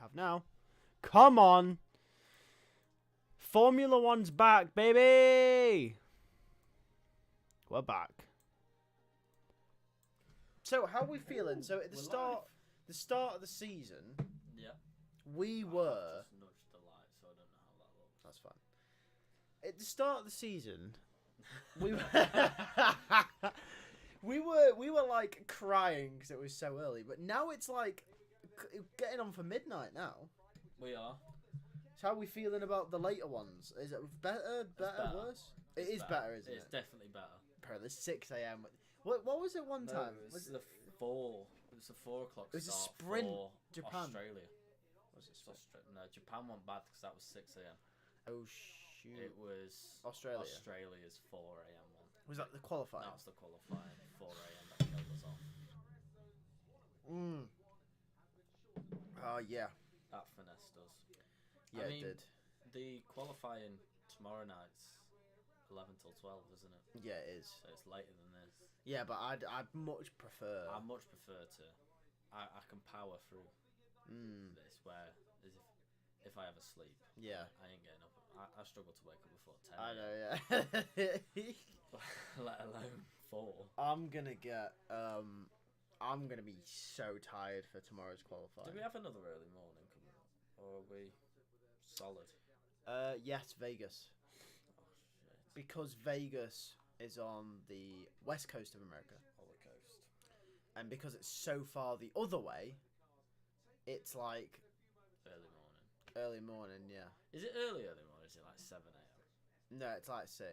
have now. Come on. Formula One's back, baby. We're back. So how are we feeling? So at the start of the season, Yeah. we I've were. just nudged the light, so I don't know how that looks. That's fine. At the start of the season, we we were like crying because it was so early, but now it's like getting on for midnight now. We are. So how are we feeling about the later ones? Is it better, worse? It is better, isn't it? It's definitely better. Bro, the 6 a.m. What was it one time? It was the 4. It was the 4 o'clock. It was a start sprint. for Japan. Australia. Was it No, Japan went bad because that was 6 a.m. Oh shoot! It was Australia. Australia's 4 a.m. one. Was that the qualifying? That was the qualifying 4 a.m. that killed us off. Oh yeah. That finessed us. Yeah, I mean, it did. The qualifying tomorrow night's 11 till 12, isn't it? Yeah, it is. So it's later than this. Yeah, but I'd much prefer. I much prefer to. I can power through this where as if I ever sleep. Yeah. I ain't getting up. I struggle to wake up before 10. I know, yeah. Let alone 4. I'm gonna be so tired for tomorrow's qualifying. Do we have another early morning coming up? Or are we solid? Yes, Vegas. Oh, shit. Because Vegas is on the west coast of America. Holocaust. And because it's so far the other way, it's like Early morning. early morning, yeah. Is it early morning? Is it like 7 a.m.? No, it's like 6.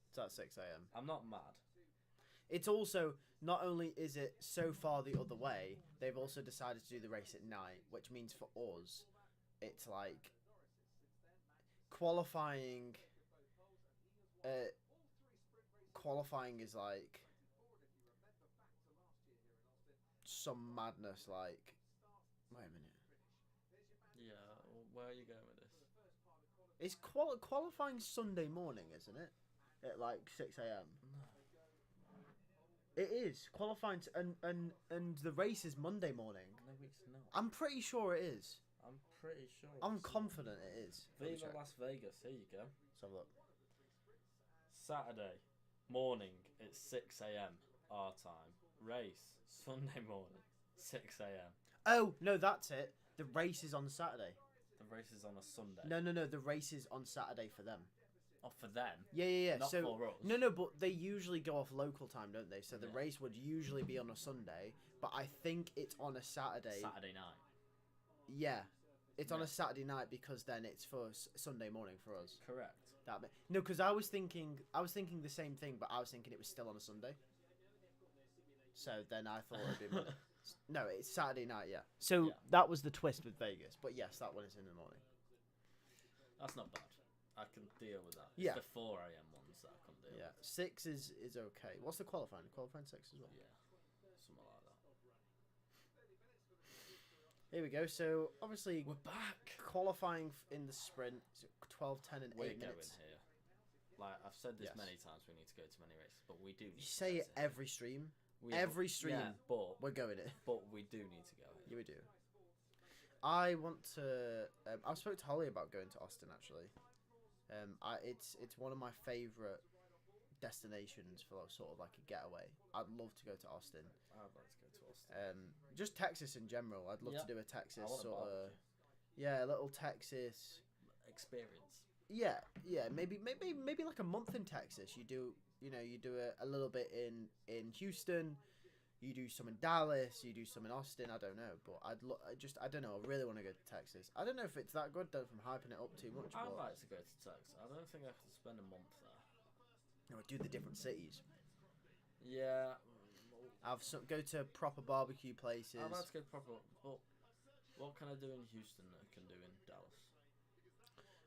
It's like 6 a.m. I'm not mad. It's also, not only is it so far the other way, they've also decided to do the race at night, which means for us, it's like qualifying. Qualifying is like some madness. Like, wait a minute. Yeah, where are you going with this? It's qualifying Sunday morning, isn't it? At like 6 a.m. It is qualifying, and the race is Monday morning. No, it's not. I'm pretty sure it is. I'm pretty sure. I'm confident it is. Viva Las Vegas. Here you go. Let's have a look. Saturday morning at 6 a.m. our time. Race Sunday morning 6 a.m. Oh no, that's it. The race is on Saturday. The race is on a Sunday. No. The race is on Saturday for them. Oh, for them. Yeah. Not So for us. no, but they usually go off local time, don't they? So the race would usually be on a Sunday, but I think it's on a Saturday. Saturday night. Yeah, it's on a Saturday night because then it's for Sunday morning for us. Correct. No, because I was thinking the same thing, but I was thinking it was still on a Sunday. So then I thought it'd be Monday. No, it's Saturday night. Yeah. So that was the twist with Vegas, but yes, that one is in the morning. That's not bad. I can deal with that. Yeah. It's the 4 a.m. ones that I can deal with. 6 is okay. What's the qualifying? Qualifying 6 as well. Yeah. Something like that. Here we go. So obviously We're back. qualifying in the sprint, 12, 10, and 8 We're minutes. going here. Like I've said this Yes. many times, we need to go to many races, but we do. Need You to say go it to every stream. We- Every stream. Yeah, but We're going it. we do need to go here. Yeah, we do. I want to. I spoke to Holly about going to Austin actually. It's one of my favourite destinations for sort of like a getaway. I'd love to go to Austin. I'd like to go to Austin. Just Texas in general. I'd love to do a I Texas want a sort of. barbecue. Yeah, a little Texas. Experience. Yeah. Maybe like a month in Texas. You do a little bit in Houston. You do some in Dallas. You do some in Austin. I don't know, but I don't know. I really want to go to Texas. I don't know if it's that good though. From hyping it up too much. I'd But like to go to Texas. I don't think I could spend a month there. do the different cities. Yeah. Go to proper barbecue places. I'd like to go proper. But what can I do in Houston that I can do in Dallas?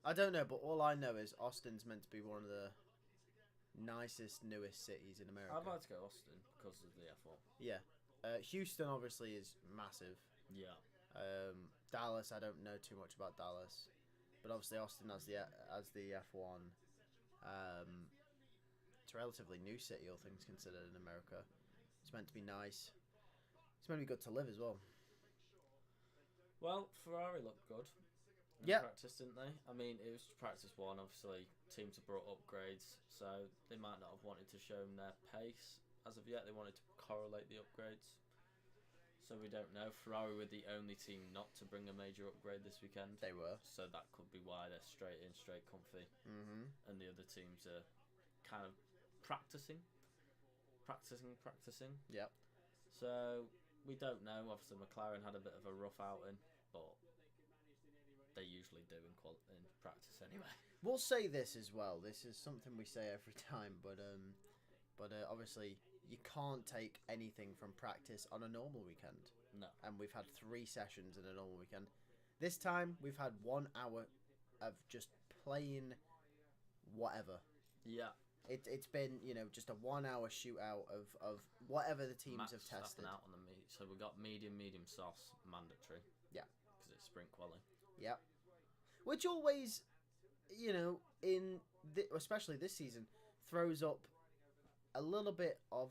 I don't know, but all I know is Austin's meant to be one of the nicest, newest cities in America. I'd like to go to Austin because of the F1. Yeah. Houston obviously is massive. Yeah. Dallas, I don't know too much about Dallas, but obviously Austin has the F1. It's a relatively new city, all things considered, in America. It's meant to be nice. It's meant to be good to live as well. Well, Ferrari looked good in Yep. practice, didn't they? I mean, it was practice one, obviously. Teams have brought upgrades, so they might not have wanted to show them their pace as of yet. They wanted to correlate the upgrades. So we don't know. Ferrari were the only team not to bring a major upgrade this weekend. They were. So that could be why they're straight in, straight comfy. Mm-hmm. And the other teams are kind of practicing. Yep. So we don't know. Obviously, McLaren had a bit of a rough outing, but they usually do in practice anyway. We'll say this as well. This is something we say every time, but obviously you can't take anything from practice on a normal weekend. No. And we've had 3 sessions in a normal weekend. This time we've had 1 hour of just playing whatever. Yeah. It's been, just a 1 hour shootout of whatever the teams have tested. Out on the meat. So we got medium sauce mandatory. Yeah. Because it's sprint quali. Yep. Which always, especially this season, throws up a little bit of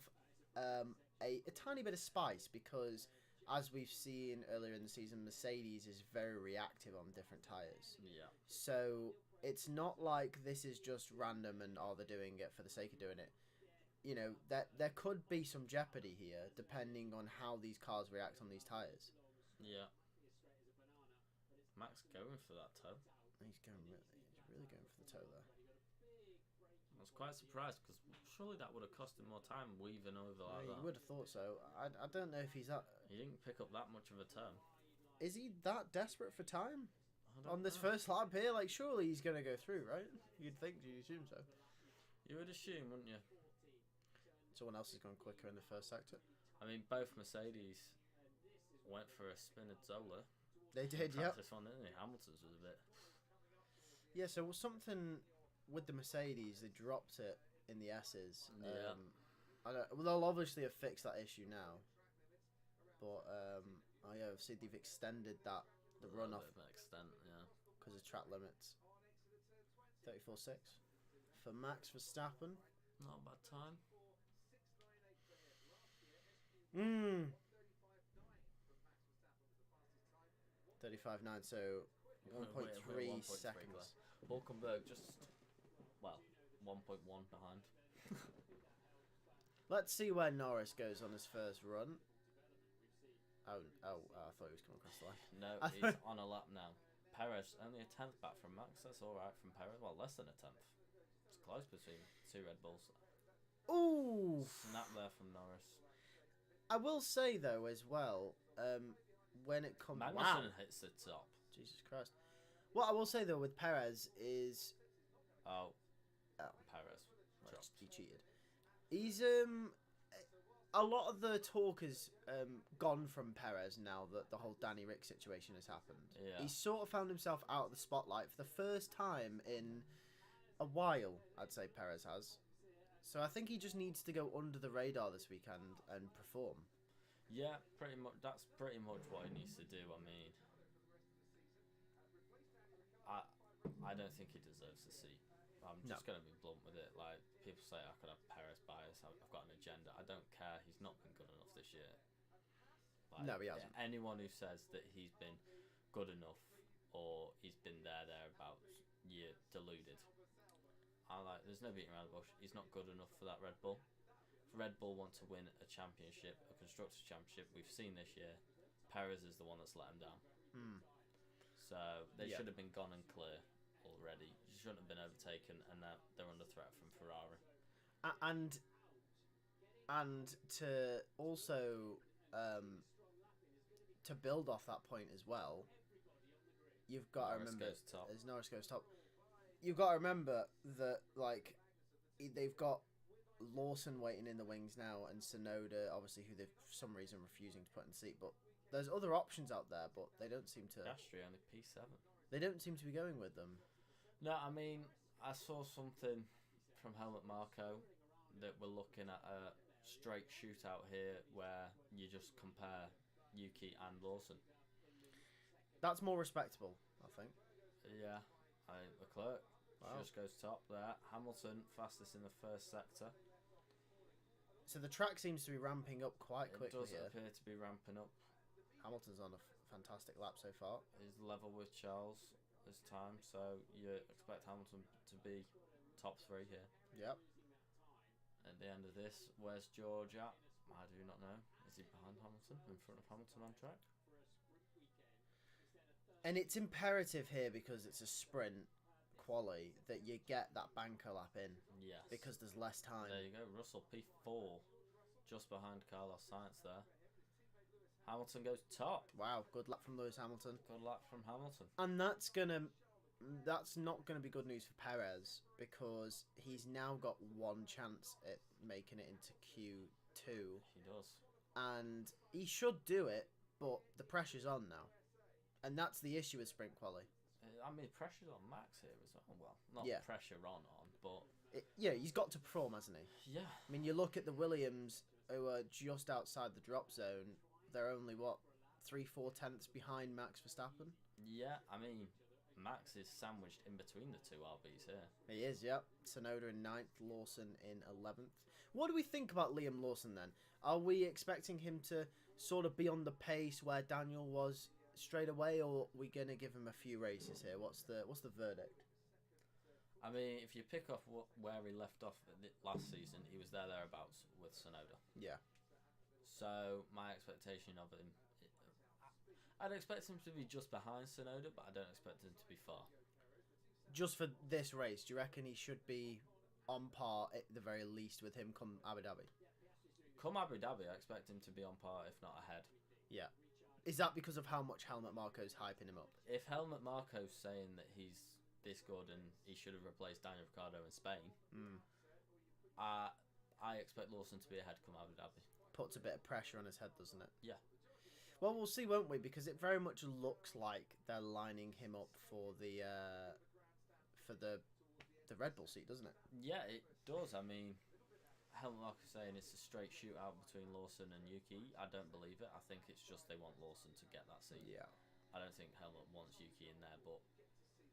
a tiny bit of spice, because as we've seen earlier in the season, Mercedes is very reactive on different tyres. Yeah. So it's not like this is just random and they're doing it for the sake of doing it. That there could be some jeopardy here depending on how these cars react on these tyres. Yeah. Max going for that toe. He's really going for the toe there. I was quite surprised, because surely that would have cost him more time weaving over like that. You would have thought so. I don't know if he's that... He didn't pick up that much of a turn. Is he that desperate for time? On this know. first lap here? Like, surely he's going to go through, right? You'd assume so. You would assume, wouldn't you? Someone else has gone quicker in the first sector. I mean, both Mercedes went for a Spinazzola. They did, yep. This one, didn't they? Hamilton's was a bit... Yeah, so something with the Mercedes, they dropped it in the S's. Yeah. They'll obviously have fixed that issue now. But, obviously they've extended the runoff. To an extent, yeah. Because of track limits. 34.6 for Max Verstappen. Not a bad time. 35.9, so 1.3 seconds. Hulkenberg just, 1.1 behind. Let's see where Norris goes on his first run. Oh, I thought he was coming across the line. No, he's on a lap now. Perez, only a 10th back from Max. That's alright from Perez. Well, less than a 10th. It's close between 2 Red Bulls. Ooh! Snap there from Norris. I will say, though, as well, when it comes... Magnussen hits the top. Jesus Christ. What I will say, though, with Perez is... Oh. Perez. He cheated. He's, a lot of the talk has gone from Perez now that the whole Danny Rick situation has happened. Yeah. He's sort of found himself out of the spotlight for the first time in a while, I'd say Perez has. So I think he just needs to go under the radar this weekend and perform. Yeah, pretty much. That's pretty much what he needs to do. I mean, I don't think he deserves the seat. I'm just going to be blunt with it. Like, people say I could have Perez bias. I've got an agenda. I don't care. He's not been good enough this year. Like, no, he hasn't. Anyone who says that he's been good enough or he's been thereabouts, you're deluded. There's no beating around the bush. He's not good enough for that Red Bull. If Red Bull want to win a championship, a constructors championship, we've seen this year, Perez is the one that's let him down. So they should have been gone and clear already. Shouldn't have been overtaken, and now they're under threat from Ferrari. And to also to build off that point as well, you've got to remember as Norris goes top. You've got to remember that they've got Lawson waiting in the wings now, and Tsunoda, obviously, who they've for some reason refusing to put in the seat. But there's other options out there, but they don't seem to. Piastri only P7. They don't seem to be going with them. No, I mean, I saw something from Helmut Marko that we're looking at a straight shootout here where you just compare Yuki and Lawson. That's more respectable, I think. Yeah, Leclerc just goes top there. Hamilton fastest in the first sector. So the track seems to be ramping up quite quickly. It does appear to be ramping up. Hamilton's on a fantastic lap so far. He's level with Charles this time, so you expect Hamilton to be top 3 here. Yep. At the end of this, where's George at? I do not know. Is he behind Hamilton? In front of Hamilton on track? And it's imperative here, because it's a sprint quali, that you get that banker lap in. Yes. Because there's less time. There you go. Russell P4, just behind Carlos Sainz there. Hamilton goes top. Wow, good luck from Lewis Hamilton. Good luck from Hamilton. And that's not gonna be good news for Perez, because he's now got one chance at making it into Q2. He does. And he should do it, but the pressure's on now. And that's the issue with sprint quali. I mean, pressure's on Max here as well. Well, not Yeah. pressure on, but... Yeah, he's got to perform, hasn't he? Yeah. I mean, you look at the Williams, who are just outside the drop zone. They're only, 3-4 tenths behind Max Verstappen? Yeah, I mean, Max is sandwiched in between the two RBs here. He is, yep. Sonoda in 9th, Lawson in 11th. What do we think about Liam Lawson, then? Are we expecting him to sort of be on the pace where Daniel was straight away, or are we going to give him a few races here? What's the verdict? I mean, if you pick off where he left off last season, he was thereabouts with Sonoda. Yeah. So my expectation of him, I'd expect him to be just behind Sonoda, but I don't expect him to be far. Just for this race, do you reckon he should be on par at the very least with him come Abu Dhabi? Come Abu Dhabi, I expect him to be on par, if not ahead. Yeah. Is that because of how much Helmut Marko's hyping him up? If Helmut Marko's saying that he's this good and he should have replaced Daniel Ricciardo in Spain, I expect Lawson to be ahead come Abu Dhabi. Puts a bit of pressure on his head, doesn't it? Yeah. Well, we'll see, won't we? Because it very much looks like they're lining him up for the Red Bull seat, doesn't it? Yeah, it does. I mean, Helmut Marko saying it's a straight shootout between Lawson and Yuki. I don't believe it. I think it's just they want Lawson to get that seat. Yeah. I don't think Helmut wants Yuki in there, but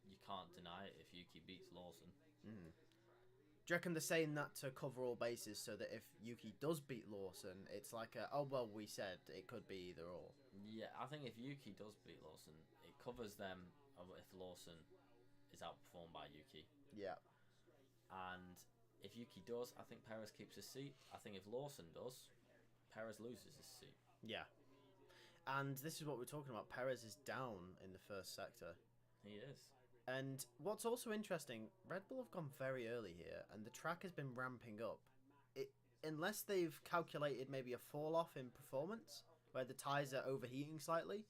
you can't deny it if Yuki beats Lawson. Mm. Do you reckon they're saying that to cover all bases, so that if Yuki does beat Lawson, it's like we said it could be either or? Yeah, I think if Yuki does beat Lawson, it covers them if Lawson is outperformed by Yuki. Yeah. And if Yuki does, I think Perez keeps his seat. I think if Lawson does, Perez loses his seat. Yeah. And this is what we're talking about. Perez is down in the first sector. He is. And what's also interesting, Red Bull have gone very early here, and the track has been ramping up. Unless they've calculated maybe a fall off in performance, where the tyres are overheating slightly,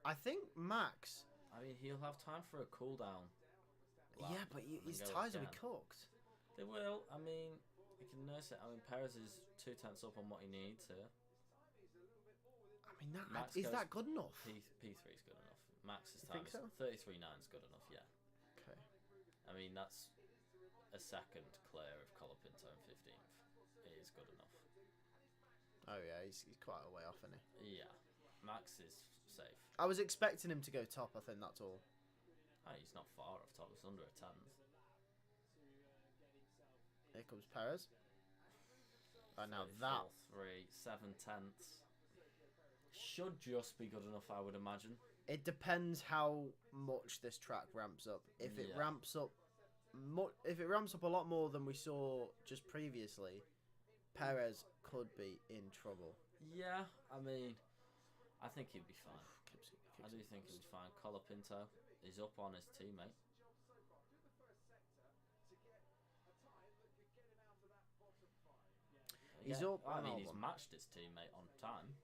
I think Max... I mean, he'll have time for a cool down. Yeah, but his tyres will be cooked. They will. I mean, he can nurse it. I mean, Perez is 2 tenths up on what he needs here. I mean, is that good enough? P3 is good enough. Max's You time think so? 33.9 is good enough, yeah. Okay. I mean, that's a second clear of Colapinto in 15th. It is good enough. Oh, yeah, he's quite a way off, isn't he? Yeah. Max is safe. I was expecting him to go top, I think that's all. Oh, he's not far off top. It's under a tenth. Here comes Perez. And now 7 tenths. Should just be good enough, I would imagine. It depends how much this track ramps up. If it ramps up a lot more than we saw just previously, Perez could be in trouble. Yeah, I mean, I think he'd be fine. I do think he'd be fine. Colapinto is up on his teammate. He's up. I mean, he's matched his teammate on time.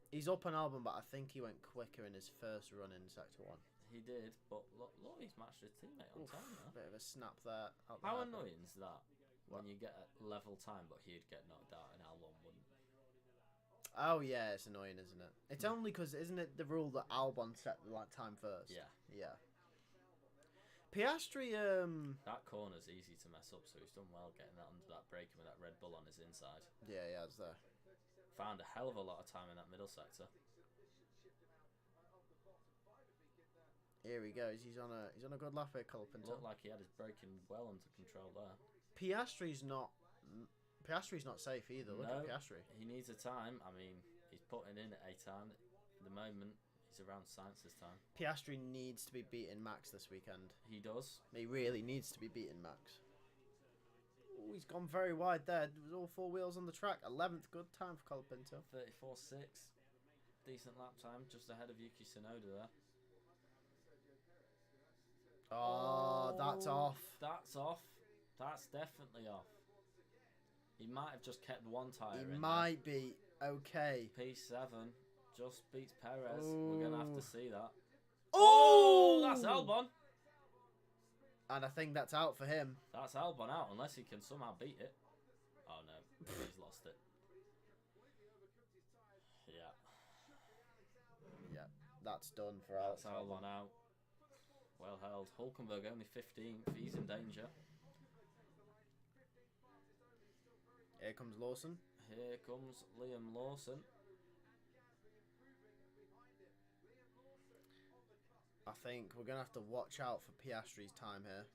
He's up on Albon, but I think he went quicker in his first run in Sector 1. He did, but look, he's matched his teammate on time now. Bit of a snap there. How annoying is that? When you get a level time, but he'd get knocked out and Albon wouldn't. Oh yeah, it's annoying, isn't it? It's only because, isn't it the rule that Albon set the time first? Yeah. Yeah. Piastri, That corner's easy to mess up, so he's done well getting that under that braking with that Red Bull on his inside. Yeah, he has there. Found a hell of a lot of time in that middle sector. Here he goes. He's on a good lap here, Colapinto. Looked like he had his braking well under control there. Piastri's not safe either. Look at Piastri. He needs a time. I mean, he's putting in a time. At the moment, he's He's around science this time. Piastri needs to be beating Max this weekend. He does. He really needs to be beating Max. Ooh, he's gone very wide there. There was all 4 wheels on the track. 11th, good time for Colapinto. 34.6. Decent lap time, just ahead of Yuki Tsunoda there. Oh, that's off. That's off. That's definitely off. He might have just kept one tyre in He might be okay. P7 just beats Perez. Ooh. We're going to have to see that. Oh! That's Albon. And I think that's out for him. That's Albon out, unless he can somehow beat it. Oh, no. He's lost it. Yeah. Yeah, that's done for That's Albon out. Well held. Hulkenberg only 15th. He's in danger. Here comes Lawson. Here comes Liam Lawson. I think we're going to have to watch out for Piastri's time here.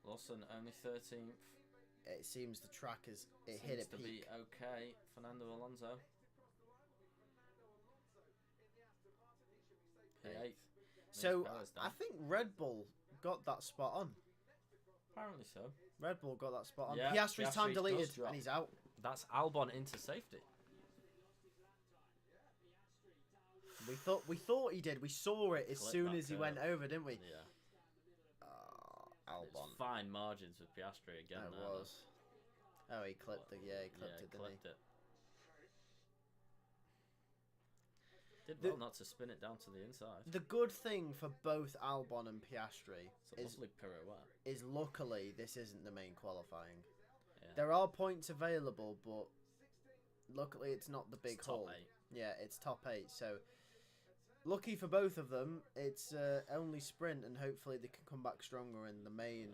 Lawson only 13th. It seems the track is... It Seems hit a to be peak. okay. Fernando Alonso. P8th. So, I think Red Bull got that spot on. Apparently so. Red Bull got that spot on. Yeah, Piastri's time Piastri deleted, does drop. and he's out. That's Albon into safety. We thought he did. We saw it as Clip soon that as he curve. went over, didn't we? Yeah. Albon. It's fine margins with Piastri again. It there, was. Oh, he clipped it. Yeah, he clipped it, didn't clipped he? it. Did The- well not to spin it down to the inside. The good thing for both Albon and Piastri It's a lovely pirouette. is luckily this isn't the main qualifying. Yeah. There are points available, but luckily it's not the big It's top haul. 8. Yeah, it's top 8. So lucky for both of them, it's only sprint, and hopefully they can come back stronger in the main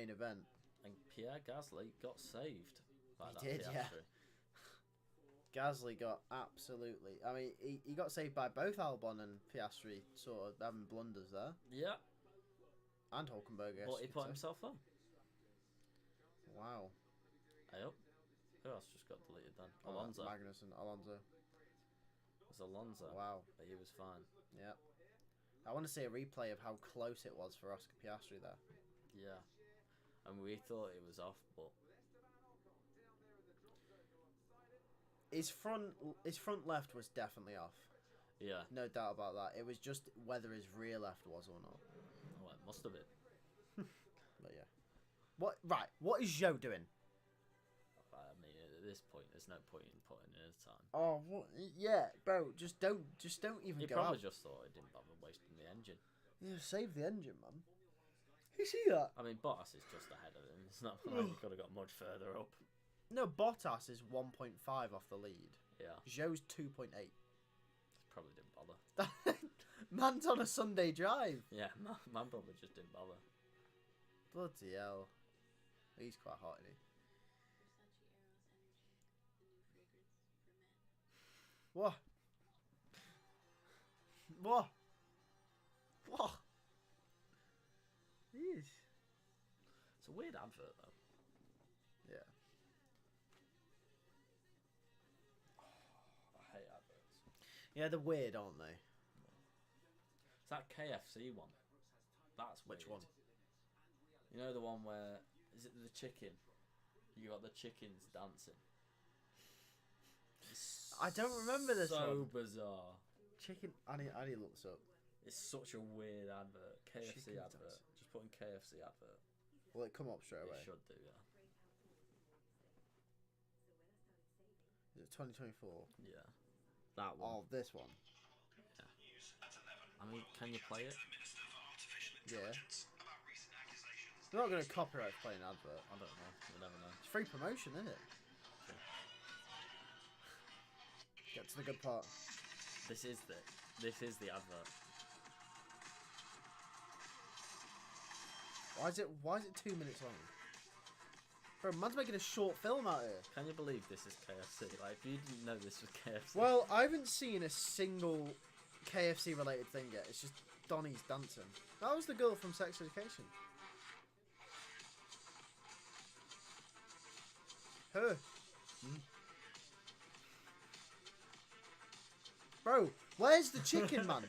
event. And Pierre Gasly got saved by He that did, Piastri. yeah. Gasly got absolutely... I mean, he got saved by both Albon and Piastri sort of having blunders there. Yeah. And Hulkenberg, I guess. But he you put could say. himself on. Wow. Hey up. Who else just got deleted then? Alonso. Magnussen, Alonso. It was Alonso. Wow. But he was fine. Yeah. I want to see a replay of how close it was for Oscar Piastri there. Yeah. And we thought it was off, but His front left was definitely off. yeah. No doubt about that. It was just whether his rear left was or not. Well, it must have been. But yeah. What is Zhou doing? I mean, at this point, there's no point in putting in a time. Oh, what? Yeah, bro. Just don't even He go probably out. just thought he didn't bother wasting the engine. Yeah, save the engine, man. You see that? I mean, Bottas is just ahead of him. It's not like he could have got much further up. No, Bottas is 1.5 off the lead. Yeah. Zhou's 2.8. Probably didn't bother. Man's on a Sunday drive. Yeah, man probably just didn't bother. Bloody hell. He's quite hot, isn't he? What? What? What? Jeez. It's a weird advert, though. Yeah. I hate adverts. Yeah, they're weird, aren't they? It's that KFC one. That's Which weird. one? You know the one where... Is it the chicken? You got the chickens dancing. It's I don't remember this so one. bizarre. Chicken. I need to look this up. It's such a weird advert. KFC Chicken advert. dancing. Just put in KFC advert. Will it come up straight away? It should do, yeah. Is it 2024? Yeah. That one. Oh, this one. I mean, can you play it? Yeah. They're not going to copyright playing an advert. I don't know. You never know. It's free promotion, isn't it? Get to the good part. This is the advert. Why is it 2 minutes long? Bro, man's making a short film out here. Can you believe this is KFC? Like, if you didn't know this was KFC. Well, I haven't seen a single KFC related thing yet. It's just Donnie's dancing. That was the girl from Sex Education. Her. Bro, where's the chicken, man?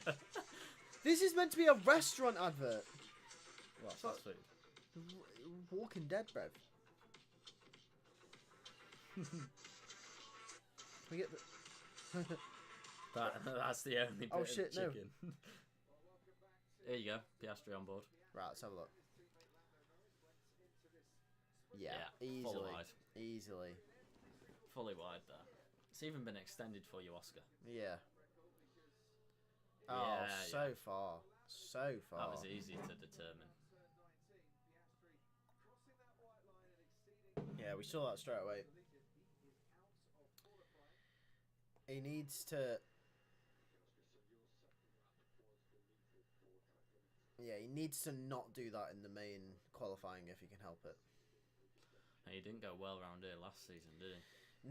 This is meant to be a restaurant advert. Well, fast food. Walking Dead, bro. We get the... That's the only bit Oh, shit, of chicken. No. Here you go. Piastri on board. Right, let's have a look. Yeah, Fully easily. wide. Easily. Fully wide there. It's even been extended for you, Oscar. Yeah. Oh, Yeah, so yeah. far. So far. That was easy to determine. Yeah, we saw that straight away. He needs to... Yeah, he needs to not do that in the main qualifying if he can help it. And he didn't go well around here last season, did he?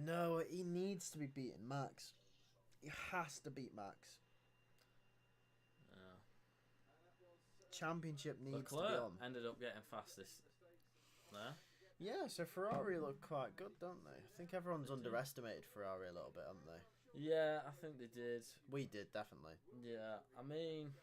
No, he needs to be beating Max. He has to beat Max. Yeah. Championship needs to be Leclerc on. ended up getting fastest there. Yeah, so Ferrari look quite good, don't they? I think everyone's underestimated Ferrari a little bit, haven't they? Yeah, I think they did. We did, definitely. Yeah, I mean,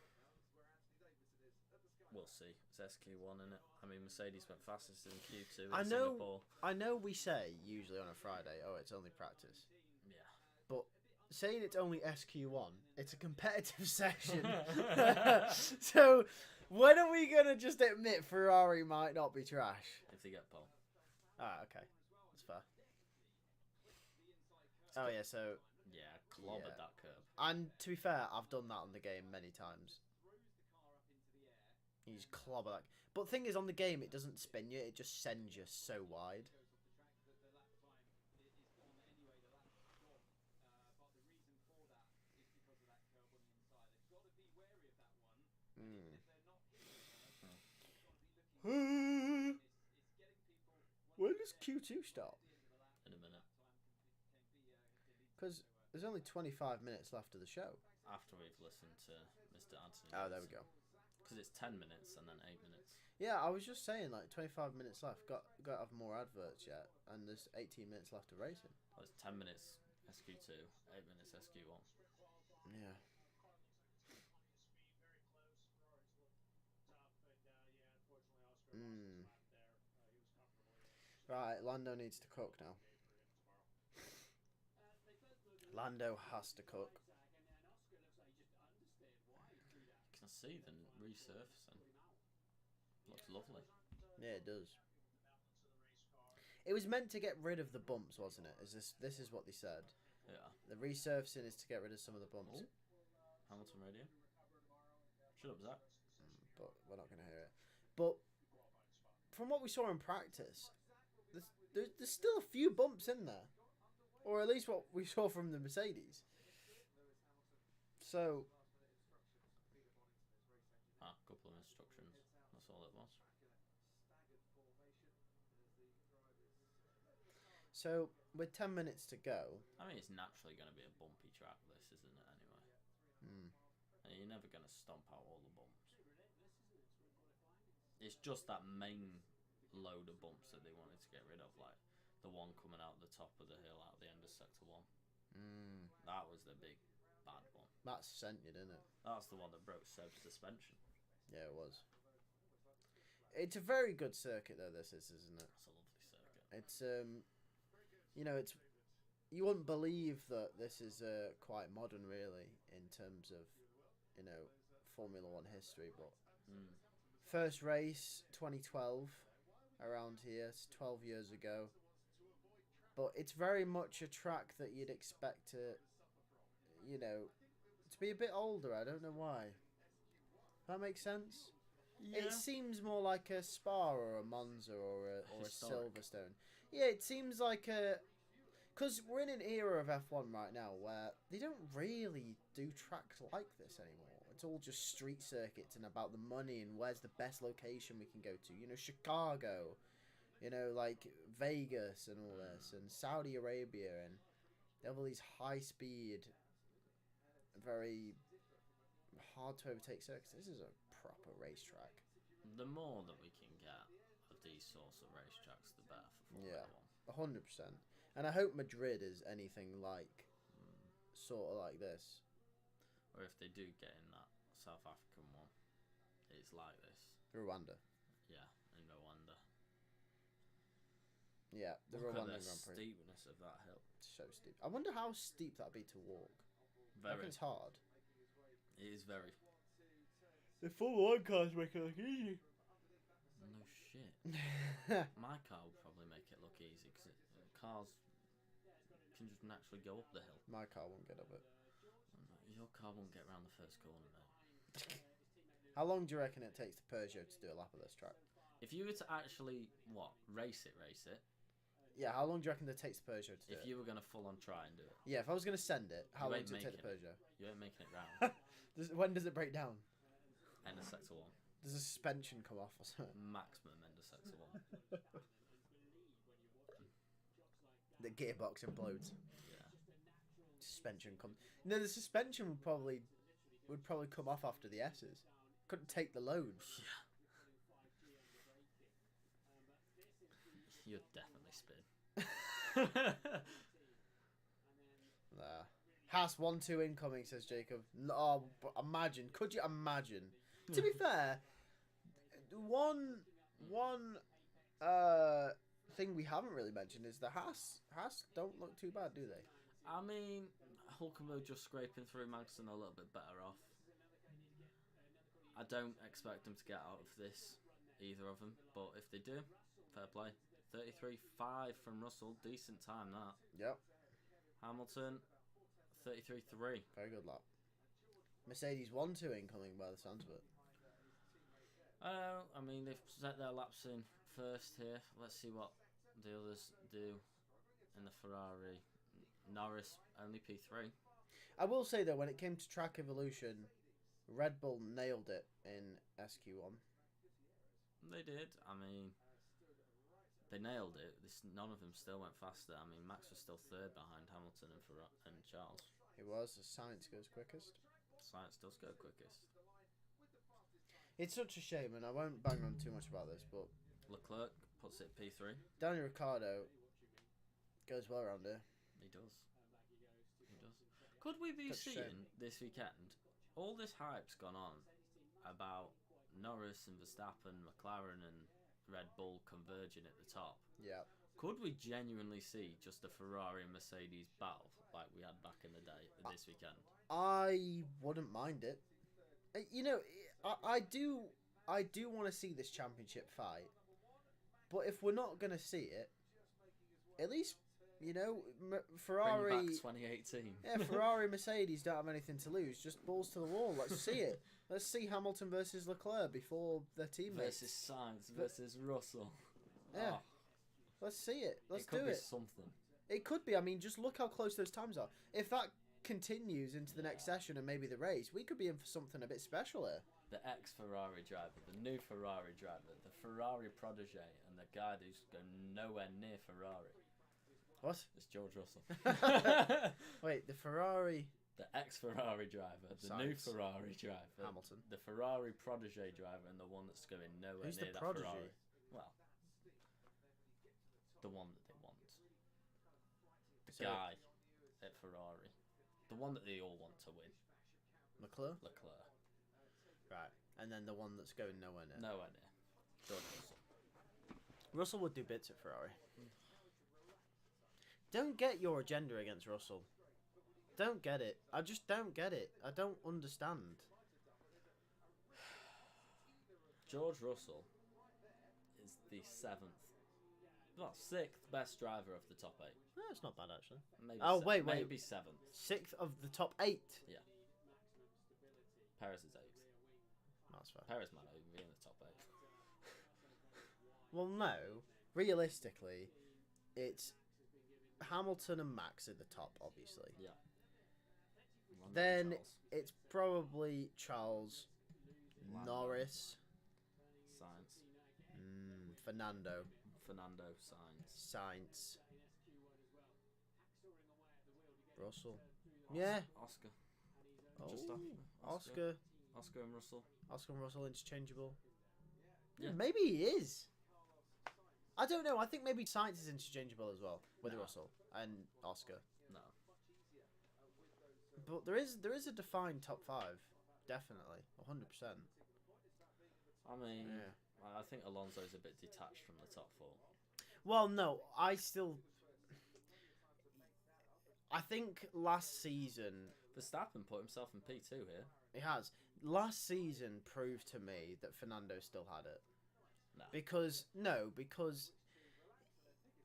we'll see. It's SQ1, isn't it? I mean, Mercedes went fastest in Q2 in Singapore. I know we say usually on a Friday, oh, it's only practice. Yeah. But saying it's only SQ1, it's a competitive session. So when are we going to just admit Ferrari might not be trash? If they get pole. Ah, okay. That's fair. Oh, yeah, so... Yeah, clobbered that curb. And to be fair, I've done that on the game many times. You just clobber that. But the thing is, on the game, it doesn't spin you, it just sends you so wide. When does Q2 start? In a minute. Because there's only 25 minutes left of the show. After we've listened to Mr. Anthony. Oh, there we go. Because it's 10 minutes and then 8 minutes. Yeah, I was just saying, like, 25 minutes left. Got to have more adverts yet. And there's 18 minutes left of racing. Well, it's 10 minutes SQ2, 8 minutes SQ1. Yeah. Right, Lando needs to cook now. Lando has to cook. You can see them resurfacing. Looks lovely. Yeah, it does. It was meant to get rid of the bumps, wasn't it? This is what they said. Yeah. The resurfacing is to get rid of some of the bumps. Ooh. Hamilton radio. Shut up, Zach. But we're not going to hear it. But from what we saw in practice, there's still a few bumps in there. Or at least what we saw from the Mercedes. So... a couple of instructions. That's all it was. So, with 10 minutes to go... I mean, it's naturally going to be a bumpy track, this, isn't it, anyway? And you're never going to stomp out all the bumps. It's just that main load of bumps that they wanted to get rid of, like the one coming out the top of the hill out the end of Sector 1. That was the big bad one. That sent you, didn't it? That's the one that broke Seb's suspension. Yeah, it was. It's a very good circuit, though, this is, isn't it? It's a lovely circuit. It's, you know, it's... You wouldn't believe that this is quite modern, really, in terms of, you know, Formula 1 history, but... First race, 2012, around here. It's 12 years ago. But it's very much a track that you'd expect to, you know, to be a bit older. I don't know why. That makes sense? Yeah. It seems more like a Spa or a Monza or a Silverstone. Yeah, it seems like a... Because we're in an era of F1 right now where they don't really do tracks like this anymore. It's all just street circuits and about the money and where's the best location we can go to. You know, Chicago, you know, like Vegas and all this, and Saudi Arabia, and they have all these high-speed, very hard to overtake circuits. This is a proper racetrack. The more that we can get of these sorts of racetracks, the better for Formula 1. 100%. And I hope Madrid is anything like, sort of like this. Or if they do get in that South African one, it's like this. Rwanda. Yeah, in Rwanda. Yeah, the Look Rwandan at the Grand Prix. steepness of that hill. So steep. I wonder how steep that'd be to walk. I reckon Very. it's hard. It is very. The Formula 1 cars make it look easy. No shit. My car would probably make it look easy because cars can just naturally go up the hill. My car won't get up it. Your car won't get around the first corner, mate. How long do you reckon it takes the Peugeot to do a lap of this track? If you were to actually, race it. Yeah, how long do you reckon it takes the Peugeot to do it? If you were going to full on try and do it. Yeah, if I was going to send it, how long ain't does it take the making Peugeot? You ain't making it round. When does it break down? End of sector 1. Does the suspension come off or something? Maximum end of sector 1. The gearbox implodes. Yeah. Suspension comes. No, the suspension would probably come off after the S's. Couldn't take the load. Yeah. You'd definitely spin. Nah. Haas 1-2 incoming, says Jacob. Oh, but imagine. Could you imagine? To be fair, one thing we haven't really mentioned is the Haas don't look too bad, do they? I mean, Hulkenberg just scraping through Magnussen a little bit better off. I don't expect them to get out of this, either of them. But if they do, fair play. 33.5 from Russell, decent time that. Yep. Hamilton, 33.3. Very good lap. Mercedes 1-2 incoming by the sounds of it. I mean, they've set their laps in first here. Let's see what the others do in the Ferrari. Norris, only P3. I will say, though, when it came to track evolution, Red Bull nailed it in SQ1. They did. I mean, they nailed it. None of them still went faster. I mean, Max was still third behind Hamilton and Charles. It was. The science goes quickest. Science does go quickest. It's such a shame, and I won't bang on too much about this, but Leclerc puts it P3. Daniel Ricciardo goes well around here. He does. He does. Could we be seeing this weekend? All this hype's gone on about Norris and Verstappen, McLaren and Red Bull converging at the top. Yeah. Could we genuinely see just a Ferrari and Mercedes battle like we had back in the day this weekend? I wouldn't mind it. You know, I do want to see this championship fight, but if we're not going to see it, at least, you know, Ferrari... Bring back 2018. Yeah, Ferrari, Mercedes don't have anything to lose. Just balls to the wall. Let's see it. Let's see Hamilton versus Leclerc before their teammates. Versus Sainz versus Russell. Yeah. Oh, let's see it. Let's do it. Could be it. something. It could be. I mean, just look how close those times are. If that continues into the next session and maybe the race, we could be in for something a bit special here. The ex-Ferrari driver, the new Ferrari driver, the Ferrari protege, and the guy who's going nowhere near Ferrari. What? It's George Russell. Wait, the Ferrari... The ex-Ferrari driver, the new Ferrari driver. Hamilton. The Ferrari protege driver, and the one that's going nowhere Who's near the that protege? Ferrari. Well, the one that they want. The guy at Ferrari. The one that they all want to win. Leclerc? Leclerc. Right. And then the one that's going nowhere near. Nowhere near. George Russell. Russell would do bits at Ferrari. Don't get your agenda against Russell. Don't get it. I just don't get it. I don't understand. George Russell is the sixth best driver of the top 8. No, it's not bad, actually. Maybe wait. Maybe 7th. 6th of the top 8? Yeah. Perez is 8th. That's fair. Perez might not even be in the top 8. Well, no. Realistically, it's Hamilton and Max at the top, obviously. Yeah. Then Charles. it's probably Charles, Lando. Norris, Sainz. Fernando, Sainz. Russell. Yeah. Oscar. Oh, Just after. Oscar and Russell. Oscar and Russell interchangeable. Yeah. Maybe he is. I don't know. I think maybe Sainz is interchangeable as well with No. Russell and Oscar. No. but there is a defined top 5, definitely, 100%. I mean, Yeah. I think Alonso's a bit detached from the top 4. Well, no, I think last season Verstappen put himself in P2 here. he has. Last season proved to me that Fernando still had it. No. Because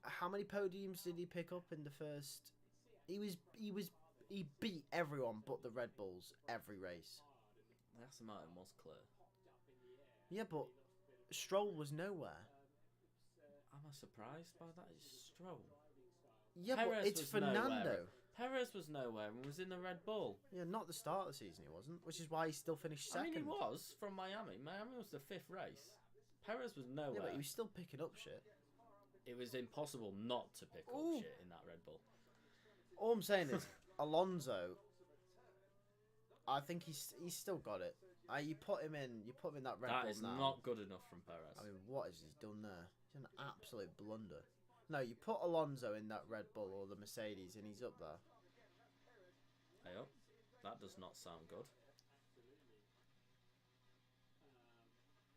how many podiums did he pick up in the first? He beat everyone but the Red Bulls every race. The Aston Martin was clear. Yeah, but Stroll was nowhere. Am I surprised by that? It's Stroll. Yeah, Perez but it's was Fernando. nowhere. Perez was nowhere and was in the Red Bull. Yeah, not the start of the season he wasn't, which is why he still finished second. I mean, he was from Miami. Miami was the 5th race. Perez was nowhere. Yeah, but he was still picking up shit. It was impossible not to pick up shit in that Red Bull. All I'm saying is, Alonso, I think he's still got it. You put him in that Red Bull. That is now. not good enough from Perez. I mean, what has he done there? He's an absolute blunder. No, you put Alonso in that Red Bull or the Mercedes, and he's up there. Hey up. That does not sound good.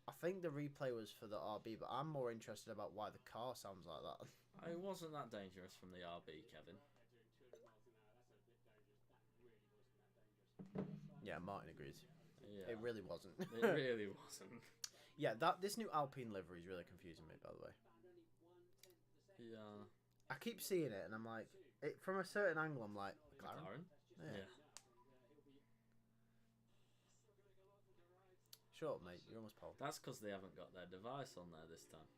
I think the replay was for the RB, but I'm more interested about why the car sounds like that. It wasn't that dangerous from the RB, Kevin. Yeah, Martin agrees. Yeah. It really wasn't. It really wasn't. Yeah, this new Alpine livery is really confusing me, by the way. Yeah. I keep seeing it, and I'm like, from a certain angle, I'm like, McLaren? Yeah. Shut up, mate. You're almost pole. That's because they haven't got their device on there this time.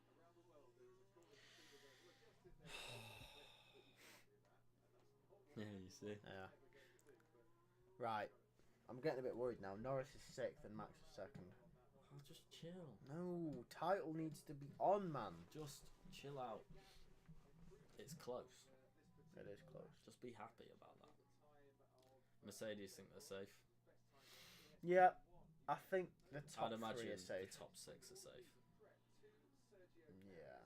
Yeah, you see. Yeah. Right. I'm getting a bit worried now. Norris is 6th and Max is 2nd. Oh, just chill. No, title needs to be on, man. Just chill out. It's close. It is close. Just be happy about that. Mercedes think they're safe. Yeah, I think the top I'd imagine 3 are safe. the top 6 are safe. Yeah.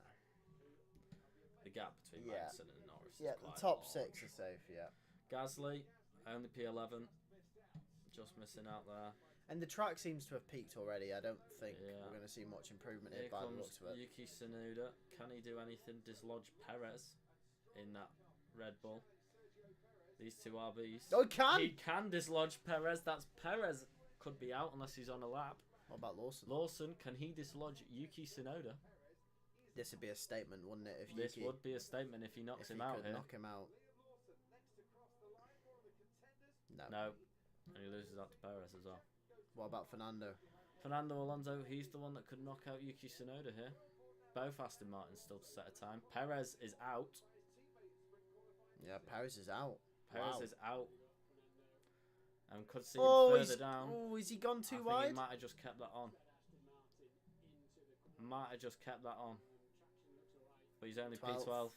The gap between Magnussen and Norris is Yeah, quite the top large. 6 are safe, yeah. Gasly, only P11. Just missing out there. And the track seems to have peaked already. I don't think Yeah. we're going to see much improvement Here here by the comes looks of it. Yuki Tsunoda. Can he do anything? Dislodge Perez in that Red Bull. These two RBs. Oh, he can! He can dislodge Perez. That's Perez. Could be out unless he's on a lap. What about Lawson? Lawson, can he dislodge Yuki Tsunoda? This would be a statement, wouldn't it? If This Yuki, would be a statement if he knocks if him he out could here. knock him out. No. No. And he loses out to Perez as well. What about Fernando? Fernando Alonso, he's the one that could knock out Yuki Tsunoda here. Both Aston Martins still to set a time. Perez is out. Yeah, Perez is out. Perez Wow. is out. And could see Oh, him further down. Oh, is he gone I too think wide? he might have just kept that on. Might have just kept that on. But he's only 12th. P12.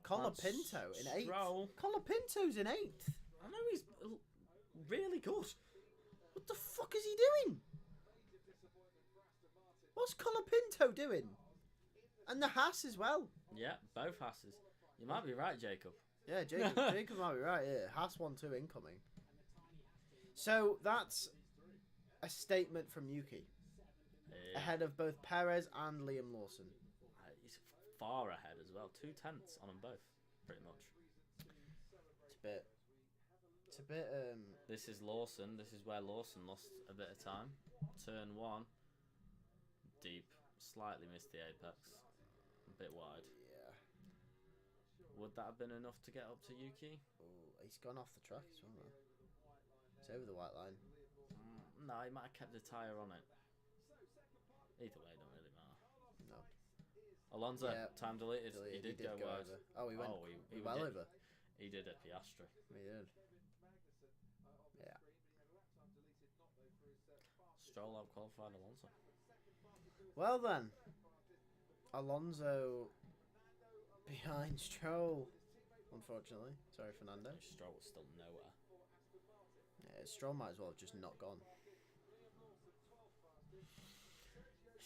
Colapinto in 8th. Stroll. Colapinto's in 8th. I know he's really good. What the fuck is he doing? What's Colapinto doing? And the Haas as well. Yeah, both Hasses. You might be right, Jacob. Yeah, Jacob might be right. Yeah, Haas 1-2 incoming. So that's a statement from Yuki. Yeah. Ahead of both Perez and Liam Lawson. He's far ahead as well. 2 tenths on them both, pretty much. It's a bit. This is Lawson. This is where Lawson lost a bit of time. Turn 1. Deep. Slightly missed the apex. A bit wide. Yeah. Would that have been enough to get up to Yuki? Oh, he's gone off the track as well. Though. It's over the white line. No, he might have kept the tyre on it. Either way, don't really matter. No. Alonso, Yeah. time deleted. He did go wide. over. Oh, he went he well did. over. He did at Piastri. He did. Yeah. Stroll out qualified Alonso. Well then, Alonso behind Stroll. Unfortunately, sorry Fernando. Stroll was still nowhere. Yeah, Stroll might as well have just not gone.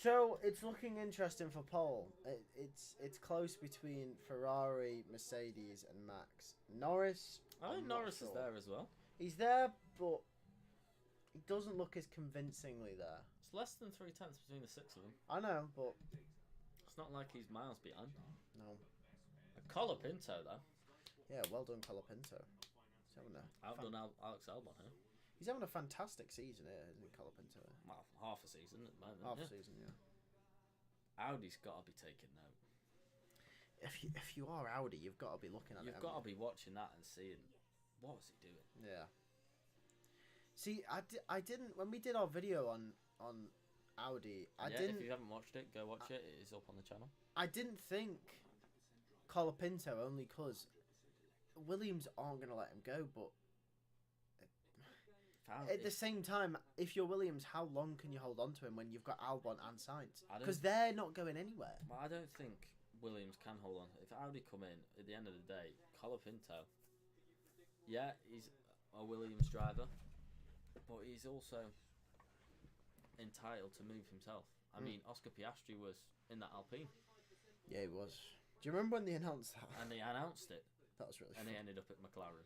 So it's looking interesting for Paul. It's close between Ferrari, Mercedes, and Max. Norris. I think I'm not Norris is sure. there as well. He's there, but he doesn't look as convincingly there. It's less than 0.3 between the six of them. I know, but It's not like he's miles behind. no. A Colapinto though. Yeah, well done, Colapinto. He's having Outdone Alex Albon here. he's having a fantastic season here, isn't he, Colapinto? Well, half a season at the moment. Half yeah. season, yeah. Audi's got to be taking note. If you are Audi, you've got to be looking at it. You've got to be watching that and seeing what was he doing. Yeah. See, I didn't when we did our video on Audi. I didn't. If you haven't watched it, go watch it. It is up on the channel. I didn't think Colapinto only because Williams aren't going to let him go. But at the same time, if you're Williams, how long can you hold on to him when you've got Albon and Sainz? Because they're not going anywhere. Well, I don't think Williams can hold on. If Audi come in at the end of the day, Colapinto, yeah, he's a Williams driver, but he's also entitled to move himself. I mean, Oscar Piastri was in that Alpine. Yeah, he was. Do you remember when they announced that? And they announced it. That was really and fun. he ended up at McLaren.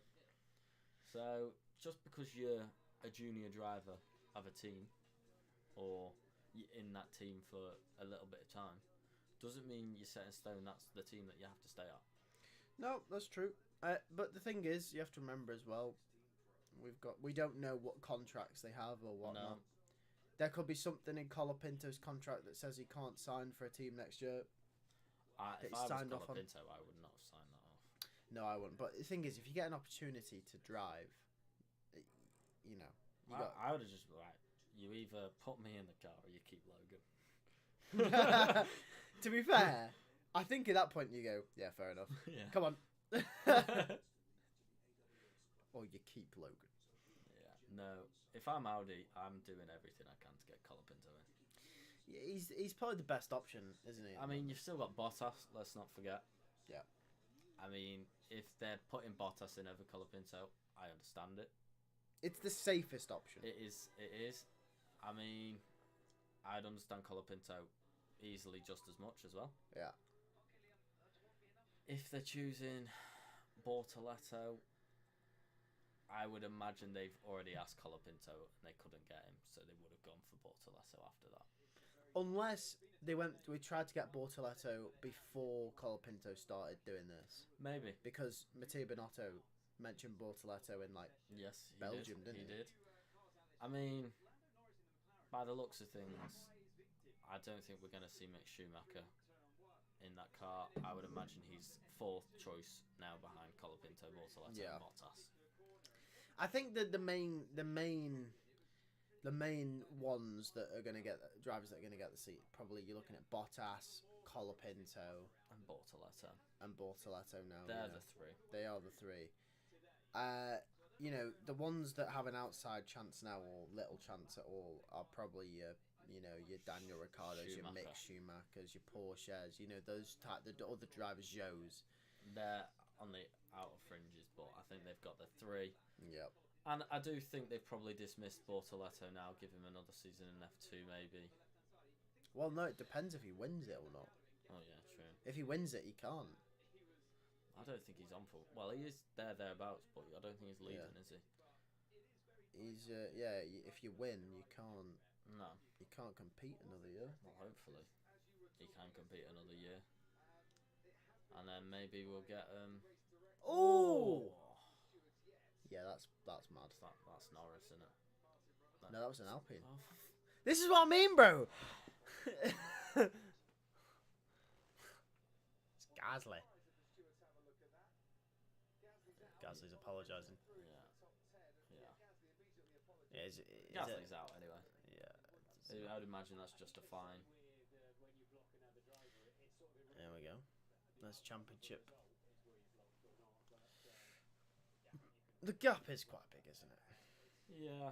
So, just because you're a junior driver of a team, or you're in that team for a little bit of time, doesn't mean you're set in stone that's the team that you have to stay at. No, that's true. But the thing is, you have to remember as well, we don't know what contracts they have or whatnot. No. There could be something in Colapinto's contract that says he can't sign for a team next year. If I was Colapinto, I would not have signed that off. No, I wouldn't. But the thing is, if you get an opportunity to drive, you know, I would have just you either put me in the car or you keep Logan. To be fair, I think at that point you go, yeah, fair enough. Yeah. Come on. Or you keep Logan. Yeah. No, if I'm Audi, I'm doing everything I can to get Colapinto in. Yeah, he's probably the best option, isn't he? I mean, you've still got Bottas. Let's not forget. Yeah. I mean, if they're putting Bottas in over Colapinto, I understand it. It's the safest option. It is. It is. I mean, I'd understand Colapinto easily just as much as well. Yeah. If they're choosing Bortoletto, I would imagine they've already asked Colapinto and they couldn't get him, so they would have gone for Bortoletto after that. Unless we tried to get Bortoletto before Colapinto started doing this. Maybe. Because Matteo Binotto mentioned Bortoletto in yes, Belgium, didn't he? He did. I mean, by the looks of things, I don't think we're going to see Mick Schumacher in that car. I would imagine he's fourth choice now behind Colapinto, Bortoletto, and Bottas. I think that the main ones that are going to get drivers that are going to get the seat, probably you're looking at Bottas, Colapinto, and Bortoletto. Now. They're the three. They are the three. You know, the ones that have an outside chance now or little chance at all are probably your Daniel Ricciardo's, your Mick Schumachers, your Porsches, those the other drivers, Joes. They're on the outer fringes, but I think they've got the three. Yep. And I do think they've probably dismissed Bortoletto now, give him another season in F2 maybe. Well, no, it depends if he wins it or not. Oh yeah, true. If he wins it, he can't. I don't think he's on for... Well, he is thereabouts, but I don't think he's leaving, is he? He's, if you win, you can't... No. You can't compete another year. Well, hopefully. He can compete another year. And then maybe we'll get... Oh! Yeah, that's mad. That's Norris, isn't it? No, that was an Alpine. Oh, this is what I mean, bro! It's Gasly. Gasly's apologising. Yeah, Gasly's out anyway. Yeah. I would imagine that's just a fine. There we go. That's championship. The gap is quite big, isn't it? Yeah.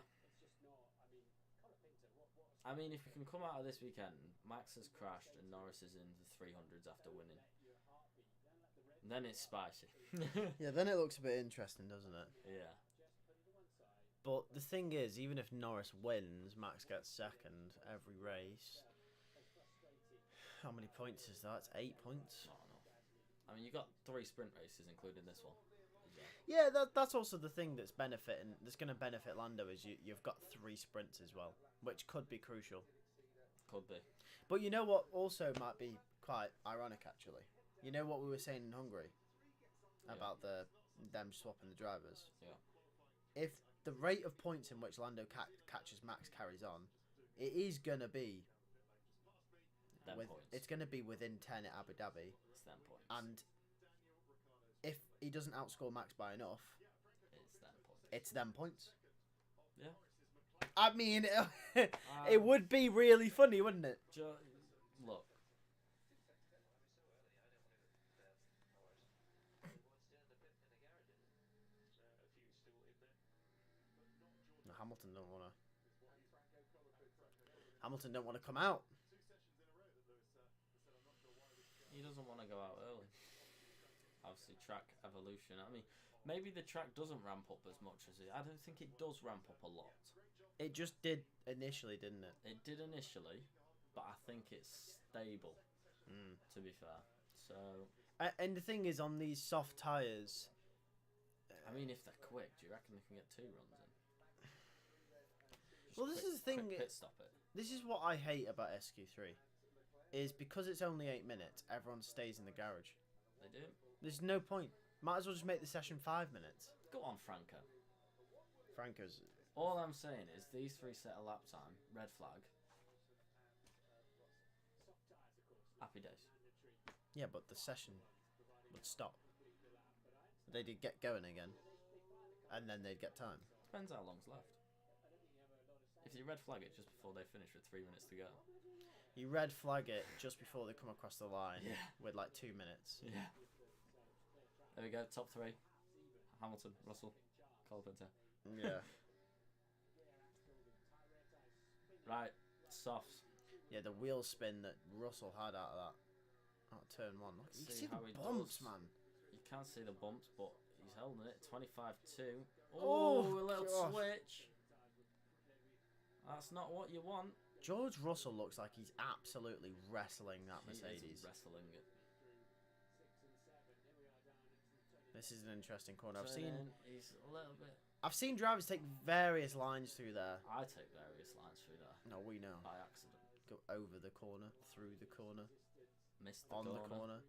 I mean, if we can come out of this weekend, Max has crashed and Norris is in the 300s after winning. Then it's spicy. Yeah, then it looks a bit interesting, doesn't it? Yeah. But the thing is, even if Norris wins, Max gets second every race. How many points is that? It's 8 points. No, no. I mean, you got 3 sprint races, including this one. As well. Yeah, that's also the thing that's going to benefit Lando is you've got 3 sprints as well, which could be crucial. Could be. But you know what also might be quite ironic actually. You know what we were saying in Hungary about them swapping the drivers. Yeah. If the rate of points in which Lando catches Max carries on, it is gonna be. It's going to be within 10 at Abu Dhabi. It's them points. And if he doesn't outscore Max by enough, it's them points. It's them points. Yeah. I mean, it would be really funny, wouldn't it? Look. No, Hamilton don't want to come out. He doesn't want to go out early. Obviously, track evolution. I mean, maybe the track doesn't ramp up as much as it. I don't think it does ramp up a lot. It just did initially, didn't it? It did initially, but I think it's stable. To be fair, so. And the thing is, on these soft tires. I mean, if they're quick, do you reckon they can get 2 runs in? Well, this is the thing. Pit stop it. This is what I hate about SQ3. Is because it's only 8 minutes, everyone stays in the garage. They do. There's no point. Might as well just make the session 5 minutes. Go on, Franco. Franco's. All I'm saying is these 3 set a lap time. Red flag. Happy days. Yeah, but the session would stop. They'd get going again, and then they'd get time. Depends how long's left. If you red flag it just before they finish with 3 minutes to go. You red flag it just before they come across the line with like 2 minutes. Yeah. There we go, top 3. Hamilton, Russell, Colapinto. Yeah. Right, softs. Yeah, the wheel spin that Russell had out of turn 1. Look, you can see the bumps, man. You can't see the bumps, but he's holding it. 25-2. Oh, a little switch. That's not what you want. George Russell looks like he's absolutely wrestling that Mercedes. He is wrestling it. This is an interesting corner. He's a little bit. I've seen drivers take various lines through there. I take various lines through there. No, we know. By accident. Go over the corner, through the corner, miss the on corner. the corner,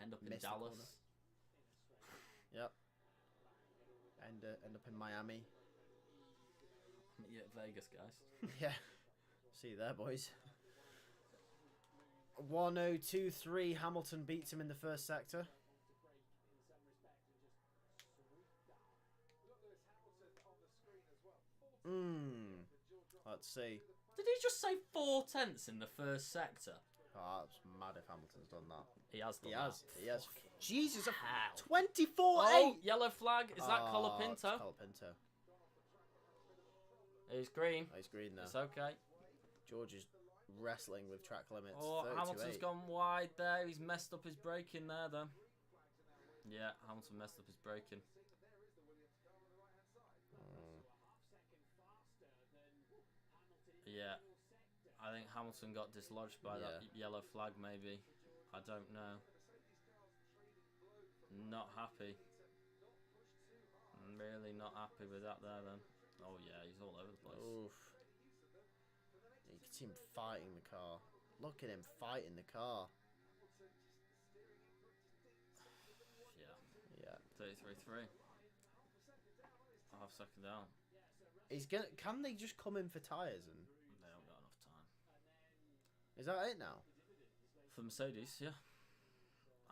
end up in Dallas. Yep. End up in Miami. Yeah, Vegas, guys. Yeah. See you there, boys. 1:02.3. Hamilton beats him in the first sector. Let's see. Did he just say 4/10 in the first sector? Oh, that's mad if Hamilton's done that. He has done that. He has. Jesus, 24.8. Oh, yellow flag. Is that Colapinto? It's Colapinto. He's green. Oh, he's green now. It's okay. George is wrestling with track limits. Oh, Hamilton's gone wide there. He's messed up his braking there, though. Yeah, Hamilton messed up his braking. Yeah, I think Hamilton got dislodged by that yellow flag, maybe. I don't know. Not happy. Really not happy with that there, then. Oh, yeah, he's all over the place. Oof. You can see him fighting the car. Look at him fighting the car. Yeah. 33-3. Half second down. Can they just come in for tyres and... They haven't got enough time. Is that it now? For Mercedes, yeah.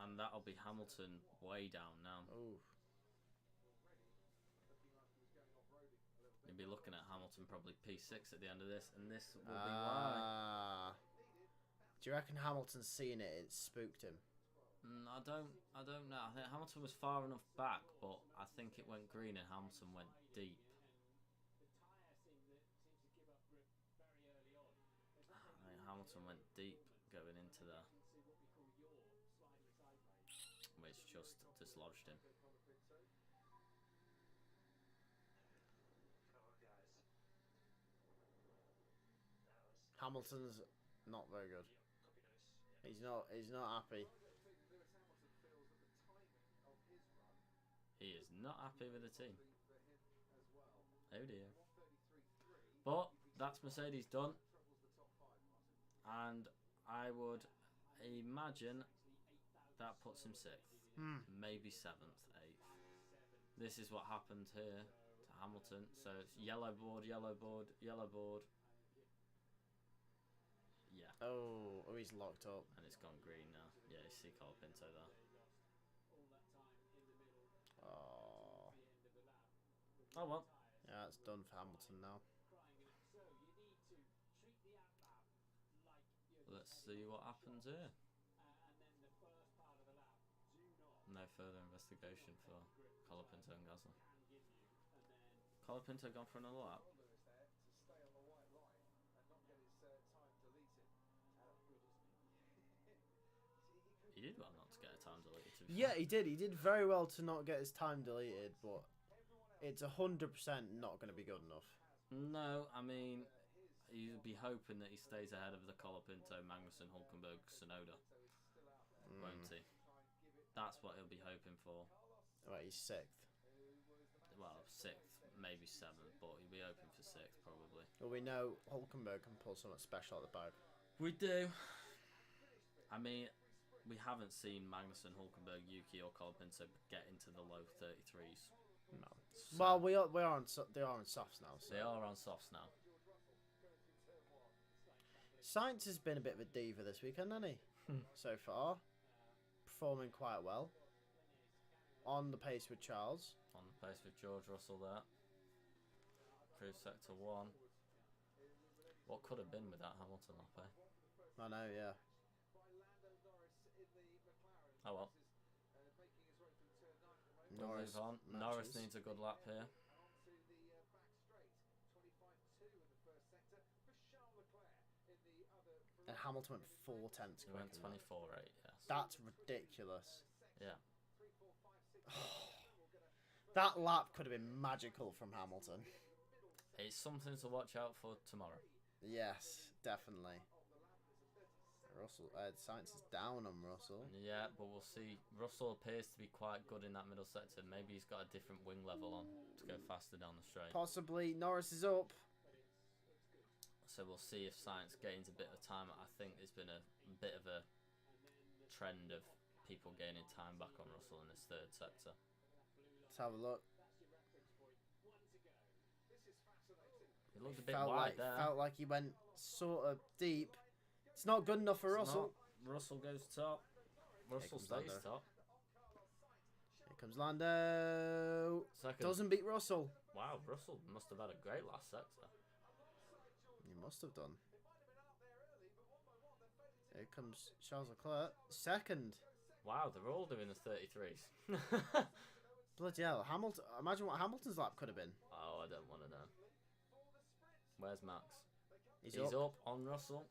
And that'll be Hamilton way down now. Ooh. You'll be looking at Hamilton probably P6 at the end of this, and this will be why. Do you reckon Hamilton's seen it? It spooked him. I don't know. I think Hamilton was far enough back, but I think it went green and Hamilton went deep. Hamilton went deep going into there, which just dislodged him. Hamilton's not very good. He's not happy. He is not happy with the team. Oh dear. But that's Mercedes done. And I would imagine that puts him 6th. Maybe 7th, 8th. This is what happened here to Hamilton. So it's yellow board, yellow board, yellow board. Yeah. Oh, he's locked up. And it's gone green now. Yeah, you see Colapinto there. Oh. Oh well. Yeah, it's done for Hamilton now. Let's see what happens here. No further investigation for Colapinto and Gasly. Colapinto gone for another lap. He did well not to get a time deleted. Yeah, he did. He did very well to not get his time deleted, but it's 100% not going to be good enough. No, I mean, you'd be hoping that he stays ahead of the Colapinto, Magnussen, Hulkenberg, Tsunoda, won't he? That's what he'll be hoping for. Right, he's 6th. Well, 6th, maybe 7th, but he'll be hoping for 6th probably. Well, we know Hulkenberg can pull something special out of the bag. We do. I mean, we haven't seen Magnussen, Hulkenberg, Yuki, or Colapinto get into the low 33s. No. So Well, they are on softs now. So. they are on softs now. Sainz has been a bit of a diva this weekend, hasn't he? So far, performing quite well. On the pace with Charles. On the pace with George Russell there. Cruise sector 1. What could have been with that Hamilton lap, eh? I know, yeah. Oh well. We'll Norris move on. matches. Norris needs a good lap here. And Hamilton went 4 tenths He quicker went than that. 24.8, yes. That's ridiculous. Yeah. That lap could have been magical from Hamilton. It's something to watch out for tomorrow. Yes, definitely. Russell, Sainz is down on Russell. Yeah, but we'll see. Russell appears to be quite good in that middle sector. Maybe he's got a different wing level on to go faster down the straight. Possibly. Norris is up. So we'll see if Sainz gains a bit of time. I think there's been a bit of a trend of people gaining time back on Russell in this 3rd sector. Let's have a look. He looked a bit wide there. Felt like he went sort of deep. It's not good enough for Russell. Russell goes top. Russell stays Lando. top. Here comes Lando. Second. Doesn't beat Russell. Wow, Russell must have had a great last sector. He must have done. Here comes Charles Leclerc. Second. Wow, they're all doing the 33s. Bloody hell. Hamilton. Imagine what Hamilton's lap could have been. Oh, I don't want to know. Where's Max? He's up on Russell.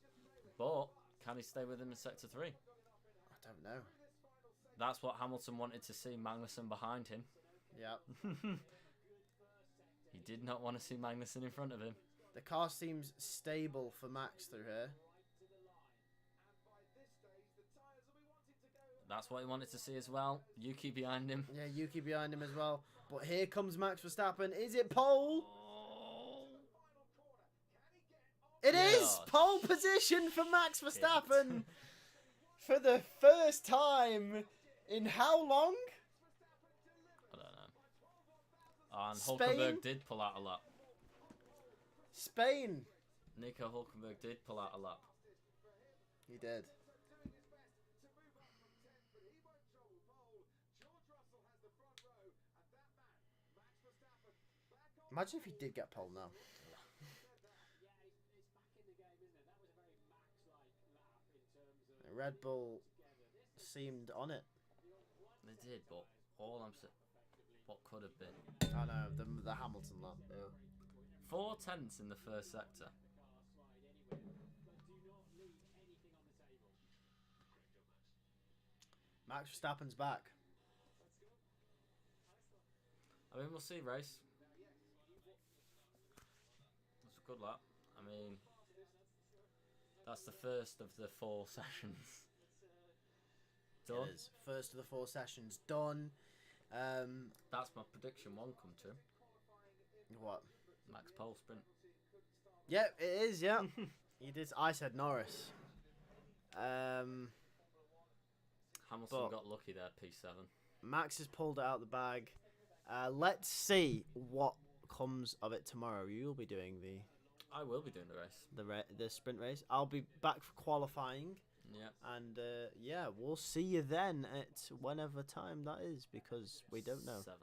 But can he stay with him in sector 3? I don't know. That's what Hamilton wanted to see, Magnussen behind him. Yep. He did not want to see Magnussen in front of him. The car seems stable for Max through here. That's what he wanted to see as well. Yuki behind him. Yeah, Yuki behind him as well. But here comes Max Verstappen. Is it pole? Oh. It is pole position for Max Verstappen for the first time in how long? I don't know. And Spain? Hulkenberg did pull out a lap. Spain. Nico Hulkenberg did pull out a lap. He did. Imagine if he did get pole now. Red Bull seemed on it. They did, but all I'm saying, what could have been? I know, the Hamilton lap. Yeah. 4 tenths in the 1st sector. Max Verstappen's back. I mean, we'll see, race. It's a good lap. I mean, that's the first of the 4 sessions. Done. It is. First of the 4 sessions done. That's my prediction. One come true. What? Max Pole sprint. Yeah, it is. Yeah, you did. I said Norris. Hamilton But- got lucky there. P7. Max has pulled it out the bag. Let's see what comes of it tomorrow. You'll be doing I will be doing the race. the sprint race. I'll be back for qualifying, Yeah. and yeah, we'll see you then at whenever time that is because we don't know. 7.